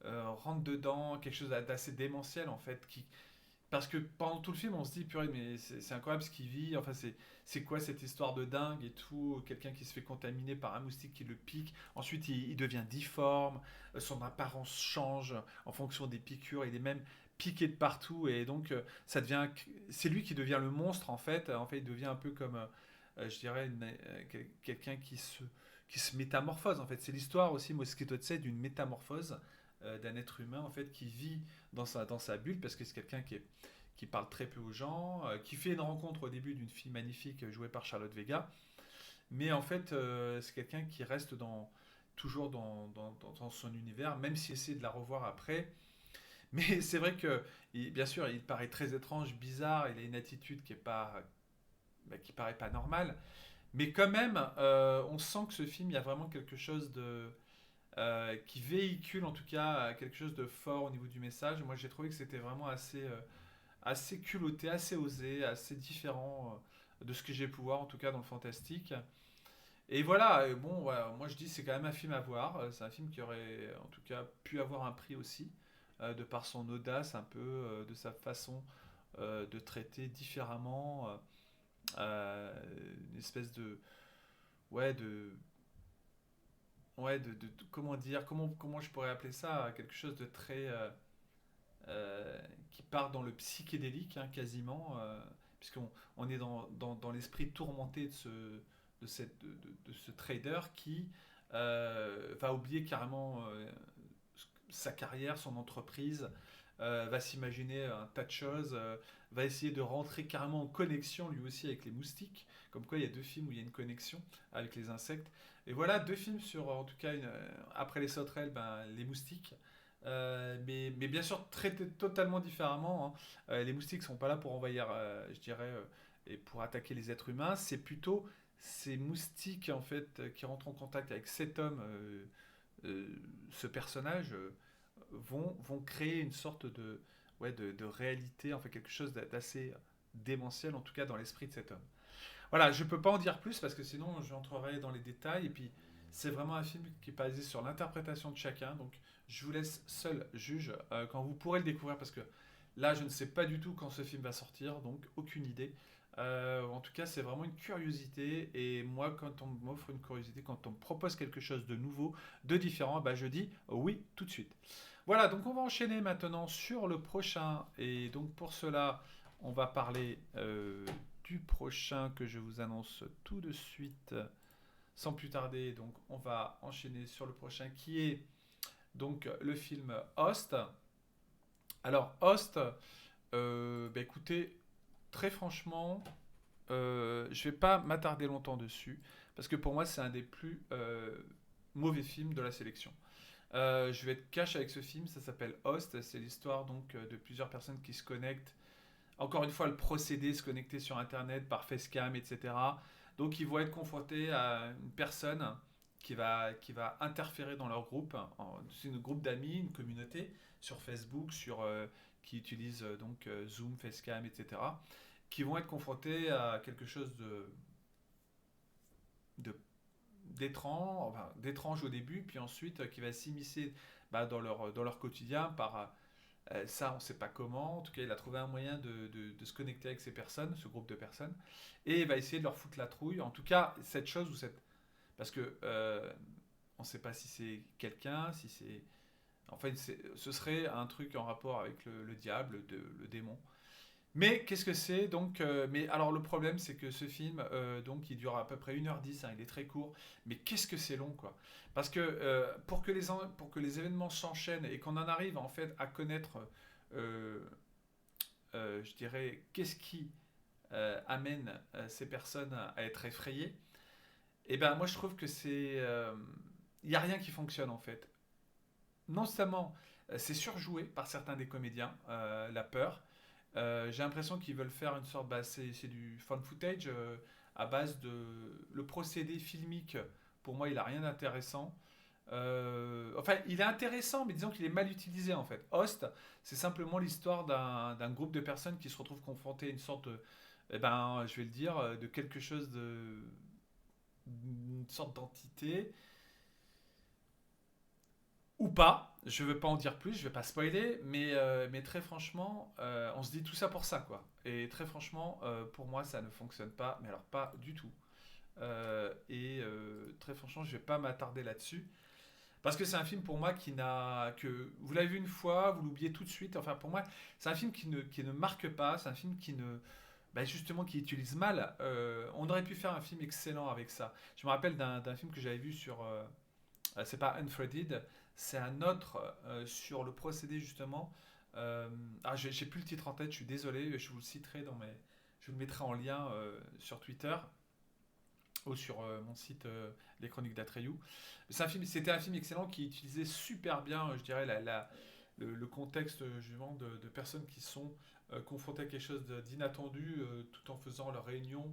rentre dedans, quelque chose d'assez démentiel en fait, parce que pendant tout le film, on se dit, purée, mais c'est incroyable ce qu'il vit. Enfin, c'est quoi cette histoire de dingue et tout? Quelqu'un qui se fait contaminer par un moustique qui le pique. Ensuite, il devient difforme. Son apparence change en fonction des piqûres. Il est même piqué de partout. Et donc, ça devient, c'est lui qui devient le monstre, en fait. En fait, il devient un peu comme, je dirais, quelqu'un qui se métamorphose, en fait. C'est l'histoire aussi, Mosquito de Sète, d'une métamorphose d'un être humain, en fait, qui vit dans sa bulle, parce que c'est quelqu'un qui parle très peu aux gens, qui fait une rencontre au début d'une fille magnifique jouée par Charlotte Vega, mais en fait, c'est quelqu'un qui reste toujours dans son univers, même s'il essaie de la revoir après. Mais c'est vrai que, bien sûr, il paraît très étrange, bizarre, il a une attitude qui est pas, qui paraît pas normale, mais quand même, on sent que ce film, il y a vraiment quelque chose qui véhicule en tout cas quelque chose de fort au niveau du message. Moi, j'ai trouvé que c'était vraiment assez culotté, assez osé, assez différent de ce que j'ai pu voir, en tout cas dans le fantastique. Et voilà, bon, voilà, moi je dis c'est quand même un film à voir. C'est un film qui aurait en tout cas pu avoir un prix aussi, de par son audace, un peu, de sa façon de traiter différemment une espèce de. Ouais, comment dire, comment je pourrais appeler ça, quelque chose de très qui part dans le psychédélique, hein, quasiment, puisqu'on on est dans l'esprit tourmenté de ce trader qui va oublier carrément sa carrière, son entreprise, va s'imaginer un tas de choses, va essayer de rentrer carrément en connexion lui aussi avec les moustiques, comme quoi il y a deux films où il y a une connexion avec les insectes. Et voilà, deux films sur, en tout cas, après les sauterelles, ben, les moustiques. Mais bien sûr, traités totalement différemment, hein. Les moustiques sont pas là pour envahir, je dirais, et pour attaquer les êtres humains. C'est plutôt ces moustiques, en fait, qui rentrent en contact avec cet homme, euh, ce personnage, vont créer une sorte de réalité, en fait, quelque chose d'assez démentiel, en tout cas dans l'esprit de cet homme. Voilà, je peux pas en dire plus parce que sinon j'entrerai dans les détails. Et puis, c'est vraiment un film qui est basé sur l'interprétation de chacun. Donc, je vous laisse seul juge quand vous pourrez le découvrir parce que là, je ne sais pas du tout quand ce film va sortir, donc aucune idée. En tout cas, c'est vraiment une curiosité. Et moi, quand on m'offre une curiosité, quand on me propose quelque chose de nouveau, de différent, bah, je dis oui tout de suite. Voilà, donc on va enchaîner maintenant sur le prochain. Et donc pour cela, on va parler du prochain que je vous annonce tout de suite, sans plus tarder. Donc on va enchaîner sur le prochain qui est donc le film Host. Alors Host, bah, écoutez, très franchement, je vais pas m'attarder longtemps dessus parce que pour moi c'est un des plus mauvais films de la sélection. Je vais être cash avec ce film, ça s'appelle Host, c'est l'histoire donc de plusieurs personnes qui se connectent. Encore une fois, le procédé, se connecter sur Internet par facecam, etc. Donc ils vont être confrontés à une personne qui va interférer dans leur groupe. C'est un groupe d'amis, une communauté sur Facebook, qui utilise donc Zoom, facecam, etc. Qui vont être confrontés à quelque chose de d'étrange au début, puis ensuite qui va s'immiscer bah, dans leur quotidien par ça, on ne sait pas comment. En tout cas, il a trouvé un moyen de se connecter avec ces personnes, ce groupe de personnes, et il va essayer de leur foutre la trouille. En tout cas, cette chose ou cette. Parce que on ne sait pas si c'est quelqu'un, si c'est. En fait, ce serait un truc en rapport avec le diable, le démon. Mais qu'est-ce que c'est donc mais alors le problème c'est que ce film donc il dure à peu près 1h10, hein, il est très court, mais qu'est-ce que c'est long quoi. Parce que pour que les événements s'enchaînent et qu'on en arrive en fait à connaître euh, je dirais qu'est-ce qui amène ces personnes à être effrayées, et ben moi je trouve que il y a rien qui fonctionne en fait. Non seulement c'est surjoué par certains des comédiens, la peur. J'ai l'impression qu'ils veulent faire une sorte, bah, c'est du fan footage à base de le procédé filmique. Pour moi, il a rien d'intéressant. Enfin, il est intéressant, mais disons qu'il est mal utilisé en fait. Host, c'est simplement l'histoire d'un groupe de personnes qui se retrouvent confrontées à une sorte, eh ben, je vais le dire, de quelque chose une sorte d'entité ou pas. Je veux pas en dire plus, je vais pas spoiler, mais très franchement, on se dit tout ça pour ça, quoi. Et très franchement, pour moi, ça ne fonctionne pas, mais alors pas du tout. Très franchement, je vais pas m'attarder là-dessus. Parce que c'est un film pour moi qui n'a que vous l'avez vu une fois, vous l'oubliez tout de suite. Enfin pour moi, c'est un film qui ne marque pas, c'est un film qui ne bah, justement qui utilise mal. On aurait pu faire un film excellent avec ça. Je me rappelle d'un film que j'avais vu sur c'est pas Unfriended, c'est un autre sur le procédé justement. J'ai plus le titre en tête, je suis désolé, je vous le citerai je vous le mettrai en lien sur Twitter ou sur mon site Les Chroniques d'Atreyu. C'était un film excellent qui utilisait super bien, je dirais, le contexte justement de personnes qui sont confrontées à quelque chose d'inattendu tout en faisant leur réunion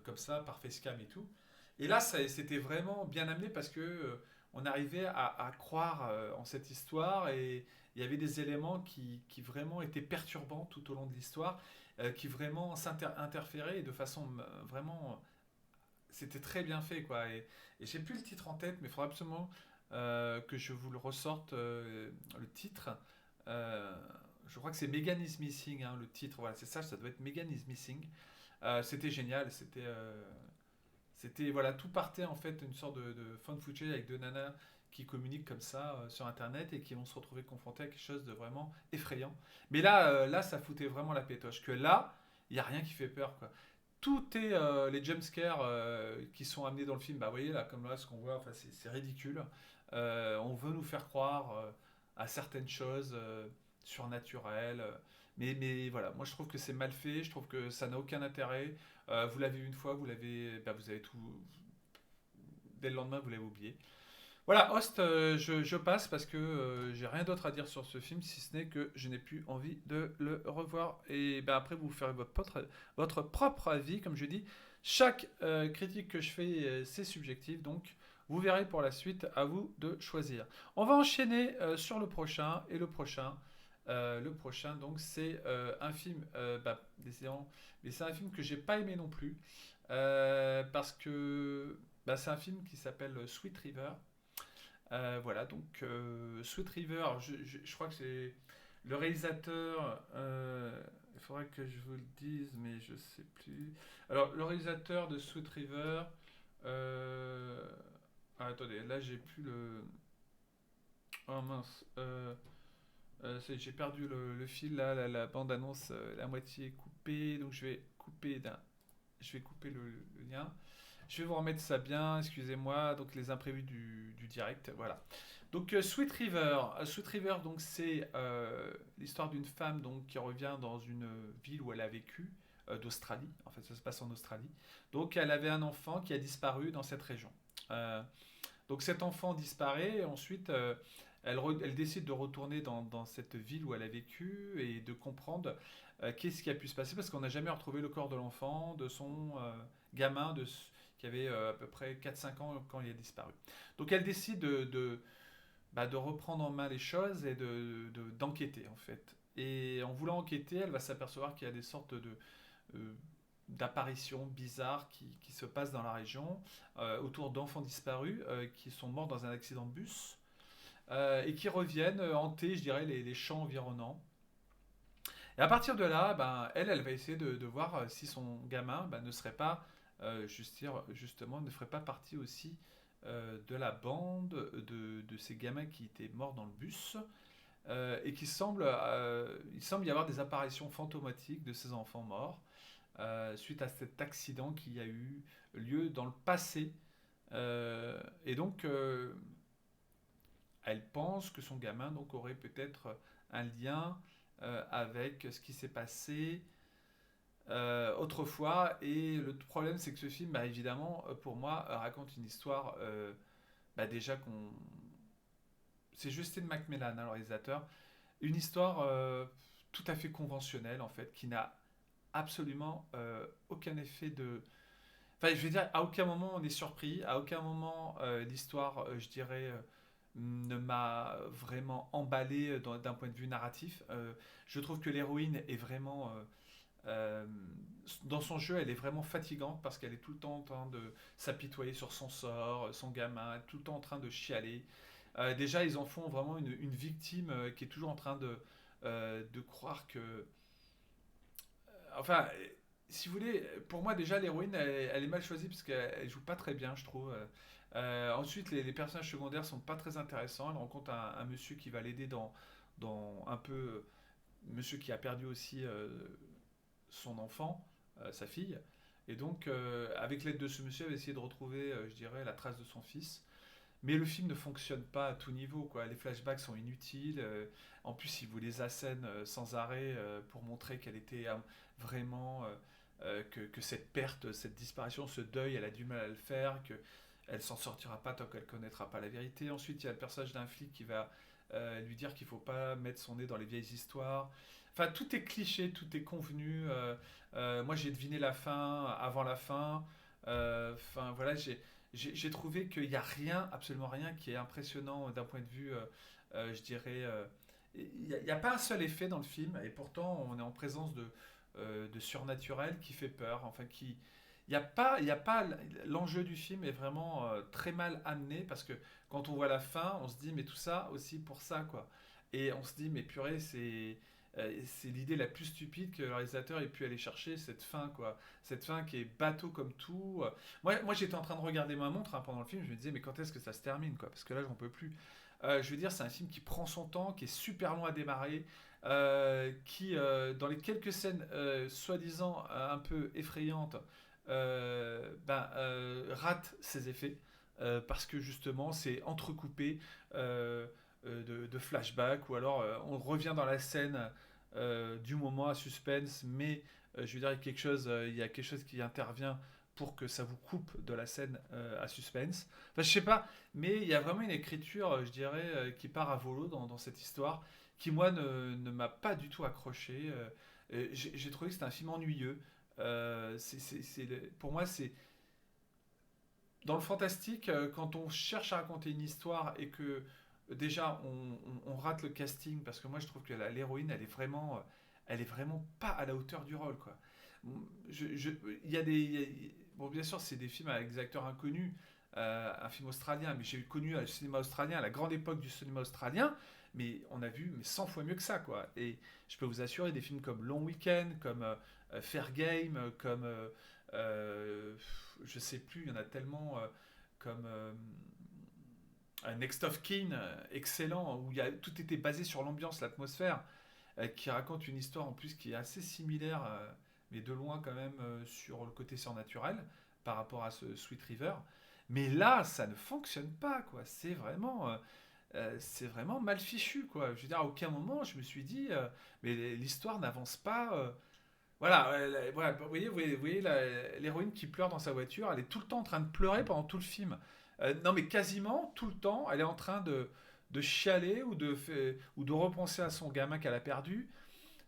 comme ça par facecam et tout. Et là, c'était vraiment bien amené parce que on arrivait à croire en cette histoire et il y avait des éléments qui vraiment étaient perturbants tout au long de l'histoire, qui vraiment s'interféraient de façon vraiment c'était très bien fait quoi. Et j'ai plus le titre en tête, mais il faudra absolument que je vous le ressorte le titre. Euh, je crois que c'est Megan is Missing, hein, le titre. Voilà, c'est ça, ça doit être Megan is Missing. C'était génial, c'était voilà, tout partait en fait d'une sorte de fan footage avec deux nanas qui communiquent comme ça sur internet et qui vont se retrouver confrontées à quelque chose de vraiment effrayant. Mais là ça foutait vraiment la pétoche. Que là, il n'y a rien qui fait peur quoi. Tout est les jumpscares qui sont amenés dans le film. Bah, vous voyez là, comme là, ce qu'on voit, enfin, c'est ridicule. On veut nous faire croire à certaines choses surnaturelles. Mais voilà, moi je trouve que c'est mal fait, je trouve que ça n'a aucun intérêt. Vous l'avez vu une fois, vous avez tout. Dès le lendemain, vous l'avez oublié. Voilà, Host, je passe parce que j'ai rien d'autre à dire sur ce film, si ce n'est que je n'ai plus envie de le revoir. Et ben, après, vous ferez votre propre avis. Comme je dis, chaque critique que je fais, c'est subjectif. Donc, vous verrez pour la suite, à vous de choisir. On va enchaîner sur le prochain. Et le prochain donc, c'est un film, décidément, mais c'est un film que j'ai pas aimé non plus. Parce que c'est un film qui s'appelle Sweet River. Voilà, donc Sweet River, je crois que c'est le réalisateur, il faudrait que je vous le dise, mais je sais plus. Alors, le réalisateur de Sweet River, euh, attendez, là j'ai plus le. Oh mince, j'ai perdu le fil là, la bande-annonce, la moitié est coupée, donc je vais couper le lien. Je vais vous remettre ça bien, excusez-moi. Donc les imprévus du direct, voilà. Donc Sweet River, Sweet River, donc c'est l'histoire d'une femme donc qui revient dans une ville où elle a vécu d'Australie. En fait, ça se passe en Australie. Donc elle avait un enfant qui a disparu dans cette région. Euh, donc cet enfant disparaît et ensuite elle décide de retourner dans cette ville où elle a vécu et de comprendre qu'est-ce qui a pu se passer parce qu'on n'a jamais retrouvé le corps de l'enfant, de son gamin qui avait à peu près 4 5 ans quand il a disparu. Donc elle décide de reprendre en main les choses et d'enquêter en fait. Et en voulant enquêter, elle va s'apercevoir qu'il y a des sortes euh, d'apparitions bizarres qui se passent dans la région autour d'enfants disparus qui sont morts dans un accident de bus et qui reviennent hanter, je dirais, les champs environnants. Et à partir de là, elle va essayer de voir si son gamin ne serait pas, justement, ne ferait pas partie aussi de la bande de ces gamins qui étaient morts dans le bus et il semble y avoir des apparitions fantomatiques de ces enfants morts suite à cet accident qui a eu lieu dans le passé. Et donc, elle pense que son gamin donc, aurait peut-être un lien avec ce qui s'est passé autrefois. Et le problème, c'est que ce film, évidemment, pour moi, raconte une histoire déjà qu'on. C'est Justin McMillan, hein, le réalisateur. Une histoire tout à fait conventionnelle, en fait, qui n'a absolument aucun effet de. Enfin, je veux dire, à aucun moment on est surpris, à aucun moment l'histoire, je dirais, ne m'a vraiment emballé d'un point de vue narratif. Je trouve que l'héroïne est vraiment euh, dans son jeu, elle est vraiment fatigante parce qu'elle est tout le temps en train de s'apitoyer sur son sort, son gamin, tout le temps en train de chialer. Déjà, ils en font vraiment une victime qui est toujours en train de croire que... Enfin, si vous voulez, pour moi déjà l'héroïne elle est mal choisie parce qu'elle joue pas très bien, je trouve. Ensuite, les personnages secondaires sont pas très intéressants. Elle rencontre un monsieur qui va l'aider dans un peu... Monsieur qui a perdu aussi son enfant, sa fille. Et donc, avec l'aide de ce monsieur, elle va essayer de retrouver, je dirais, la trace de son fils. Mais le film ne fonctionne pas à tout niveau, quoi. Les flashbacks sont inutiles. En plus, il vous les assène sans arrêt pour montrer qu'elle était vraiment... que cette perte, cette disparition, ce deuil, elle a du mal à le faire, que elle s'en sortira pas tant qu'elle connaîtra pas la vérité. Ensuite, il y a le personnage d'un flic qui va lui dire qu'il faut pas mettre son nez dans les vieilles histoires. Enfin, tout est cliché, tout est convenu. Moi, j'ai deviné la fin avant la fin. Enfin, voilà, j'ai trouvé qu'il n'y a rien, absolument rien, qui est impressionnant d'un point de vue, je dirais. Il n'y a pas un seul effet dans le film, et pourtant, on est en présence de surnaturel qui fait peur. Enfin, qui. Il y a pas l'enjeu du film est vraiment très mal amené parce que quand on voit la fin, on se dit mais tout ça aussi pour ça quoi. Et on se dit mais purée c'est l'idée la plus stupide que le réalisateur ait pu aller chercher cette fin quoi. Cette fin qui est bateau comme tout. Moi j'étais en train de regarder ma montre hein, pendant le film, je me disais mais quand est-ce que ça se termine quoi parce que là j'en peux plus. Je veux dire c'est un film qui prend son temps, qui est super long à démarrer, qui dans les quelques scènes soi-disant un peu effrayantes rate ses effets parce que justement c'est entrecoupé de flashbacks ou alors on revient dans la scène du moment à suspense mais je veux dire il y a quelque chose qui intervient pour que ça vous coupe de la scène à suspense. Enfin, je sais pas, mais il y a vraiment une écriture, je dirais, qui part à volo dans cette histoire, qui moi ne m'a pas du tout accroché. J'ai trouvé que c'était un film ennuyeux. Pour moi, c'est dans le fantastique, quand on cherche à raconter une histoire et que déjà on rate le casting, parce que moi je trouve que l'héroïne elle est vraiment pas à la hauteur du rôle quoi. Il y a bon bien sûr c'est des films avec des acteurs inconnus, un film australien, mais j'ai connu le cinéma australien, la grande époque du cinéma australien, mais on a vu mais 100 fois mieux que ça quoi. Et je peux vous assurer des films comme Long Weekend, comme Fair Game, comme je sais plus, il y en a tellement comme Next of Kin, excellent, où tout était basé sur l'ambiance, l'atmosphère, qui raconte une histoire en plus qui est assez similaire, mais de loin quand même sur le côté surnaturel par rapport à ce Sweet River. Mais là, ça ne fonctionne pas, quoi. C'est vraiment mal fichu, quoi. Je veux dire, à aucun moment, je me suis dit, mais l'histoire n'avance pas. Voilà, voilà, vous voyez l'héroïne qui pleure dans sa voiture, elle est tout le temps en train de pleurer pendant tout le film. Non, mais quasiment tout le temps, elle est en train de chialer ou de repenser à son gamin qu'elle a perdu.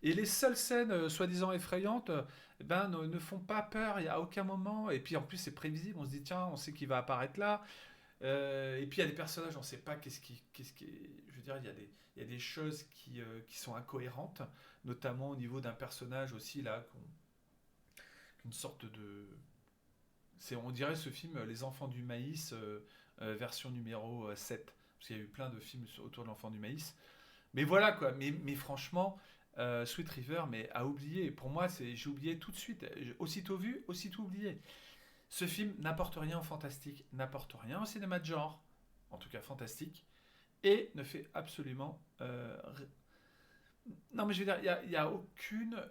Et les seules scènes soi-disant effrayantes ne font pas peur, il n'y a aucun moment. Et puis en plus, c'est prévisible, on se dit, tiens, on sait qu'il va apparaître là. Et puis il y a des personnages, on ne sait pas je veux dire, il y a des choses qui sont incohérentes, notamment au niveau d'un personnage aussi là, une sorte de, on dirait ce film Les Enfants du Maïs, version numéro 7. Parce qu'il y a eu plein de films autour de l'enfant du maïs. Mais voilà quoi, mais franchement, Sweet River, mais à oublier. Pour moi, j'ai oublié tout de suite. Aussitôt vu, aussitôt oublié. Ce film n'apporte rien au fantastique, n'apporte rien au cinéma de genre, en tout cas fantastique, et ne fait absolument... Non mais je veux dire, il y a aucune...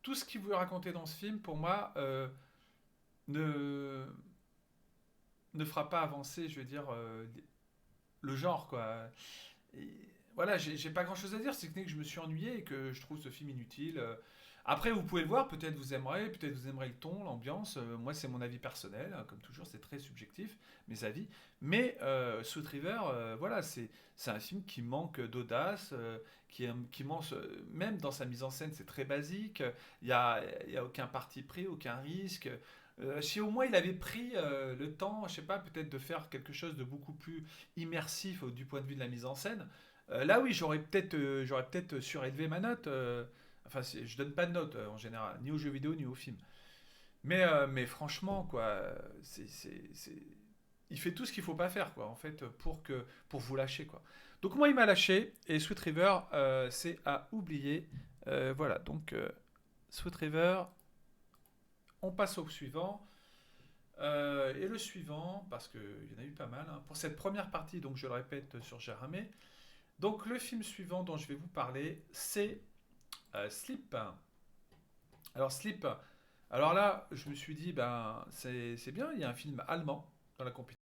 tout ce qu'il veut raconter dans ce film, pour moi, ne, ne fera pas avancer, je veux dire, le genre, quoi. Et voilà, j'ai pas grand chose à dire, c'est que je me suis ennuyé et que je trouve ce film inutile. Après, vous pouvez le voir, peut-être vous aimerez le ton, l'ambiance. Moi, c'est mon avis personnel, hein, comme toujours, c'est très subjectif, mes avis. Mais Sweet River, voilà, c'est un film qui manque d'audace, qui manque, même dans sa mise en scène, c'est très basique. Il y a aucun parti pris, aucun risque. Si au moins il avait pris le temps, je sais pas, peut-être de faire quelque chose de beaucoup plus immersif du point de vue de la mise en scène, là oui, j'aurais peut-être surélevé ma note. Enfin, je donne pas de note en général, ni aux jeux vidéo ni aux films. Mais franchement, quoi, c'est il fait tout ce qu'il faut pas faire, quoi, en fait, pour vous lâcher, quoi. Donc moi, il m'a lâché, et Sweet River, c'est à oublier. Voilà, donc Sweet River, on passe au suivant. Et le suivant, parce qu'il y en a eu pas mal, hein, pour cette première partie, donc je le répète sur Jaramé. Donc le film suivant dont je vais vous parler, c'est Sleep. Alors Sleep, alors là, je me suis dit, ben c'est bien, il y a un film allemand dans la compétition.